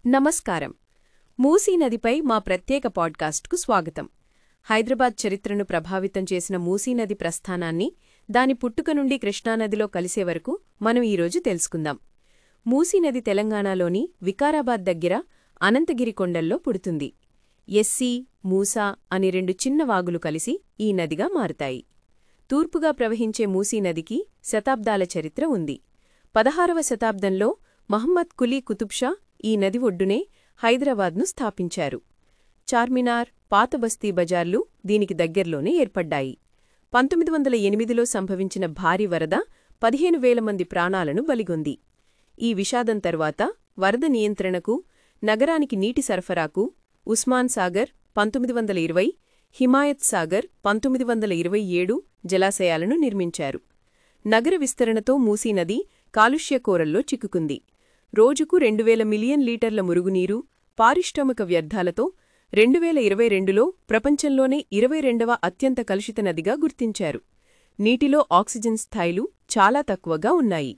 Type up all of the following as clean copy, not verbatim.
నమస్కారం. మూసీ నదిపై మా ప్రత్యేక పాడ్కాస్ట్కు స్వాగతం. హైదరాబాద్ చరిత్రను ప్రభావితం చేసిన మూసీ నది ప్రస్థానాన్ని, దాని పుట్టుక నుండి కృష్ణానదిలో కలిసే వరకు మనం ఈరోజు తెలుసుకుందాం. మూసీ నది తెలంగాణలోని వికారాబాద్ దగ్గర అనంతగిరి కొండల్లో పుడుతుంది. ఎస్సీ, మూసా అని రెండు చిన్న వాగులు కలిసి ఈ నదిగా మారుతాయి. తూర్పుగా ప్రవహించే మూసీ నదికి శతాబ్దాల చరిత్ర ఉంది. 16వ శతాబ్దంలో మహమ్మద్ కులీ కుతుబ్షా ఈ నది ఒడ్డునే హైదరాబాద్ను స్థాపించారు. చార్మినార్, పాత బస్తీ బజార్లు దీనికి దగ్గర్లోనే ఏర్పడ్డాయి. 1908లో సంభవించిన భారీ వరద 15,000 మంది ప్రాణాలను బలిగొంది. ఈ విషాదం తర్వాత వరద నియంత్రణకు, నగరానికి నీటి సరఫరాకు ఉస్మాన్ సాగర్ 1920, హిమాయత్ సాగర్ 1927 జలాశయాలను నిర్మించారు. నగర విస్తరణతో మూసీ నది కాలుష్య కోరల్లో చిక్కుకుంది. రోజుకు 2,000 మిలియన్ లీటర్ల మురుగునీరు, పారిశ్రామిక వ్యర్థాలతో 2022లో ప్రపంచంలోనే 22వ అత్యంత కలుషిత నదిగా గుర్తించారు. నీటిలో ఆక్సిజన్ స్థాయిలు చాలా తక్కువగా ఉన్నాయి.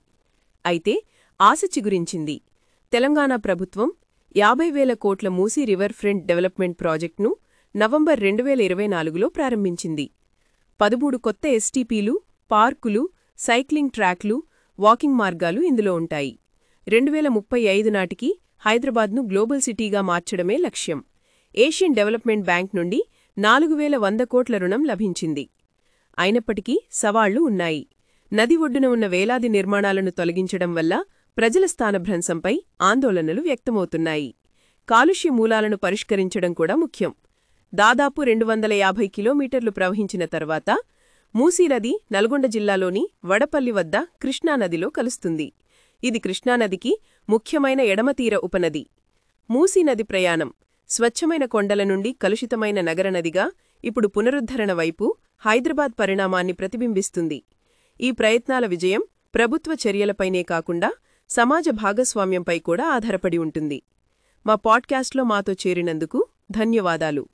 అయితే ఆశ చిగురించింది. తెలంగాణ ప్రభుత్వం 50,000 కోట్ల మూసీ రివర్ ఫ్రంట్ డెవలప్మెంట్ ప్రాజెక్టును నవంబర్ 2024లో ప్రారంభించింది. 13 కొత్త ఎస్టీపీలు, పార్కులు, సైక్లింగ్ ట్రాక్లు, వాకింగ్ మార్గాలు ఇందులో ఉంటాయి. 2035 నాటికి హైదరాబాద్ను గ్లోబల్ సిటీగా మార్చడమే లక్ష్యం. ఏషియన్ డెవలప్మెంట్ బ్యాంక్ నుండి 4,100 కోట్ల రుణం లభించింది. అయినప్పటికీ సవాళ్లు ఉన్నాయి. నది ఒడ్డున ఉన్న వేలాది నిర్మాణాలను తొలగించడం వల్ల ప్రజల స్థానభ్రంశంపై ఆందోళనలు వ్యక్తమవుతున్నాయి. కాలుష్య మూలాలను పరిష్కరించడం కూడా ముఖ్యం. దాదాపు 250 కిలోమీటర్లు ప్రవహించిన తర్వాత మూసీ నది నల్గొండ జిల్లాలోని వడపల్లి వద్ద కృష్ణానదిలో కలుస్తుంది. ఇది కృష్ణానదికి ముఖ్యమైన ఎడమతీర ఉపనది. మూసీ నది ప్రయాణం స్వచ్ఛమైన కొండల నుండి కలుషితమైన నగరనదిగా ఇప్పుడు పునరుద్ధరణ వైపు హైదరాబాద్ పరిణామాన్ని ప్రతిబింబిస్తుంది. ఈ ప్రయత్నాల విజయం ప్రభుత్వ చర్యలపైనే కాకుండా సమాజ భాగస్వామ్యంపై కూడా ఆధారపడి ఉంటుంది. మా పాడ్కాస్ట్లో మాతో చేరినందుకు ధన్యవాదాలు.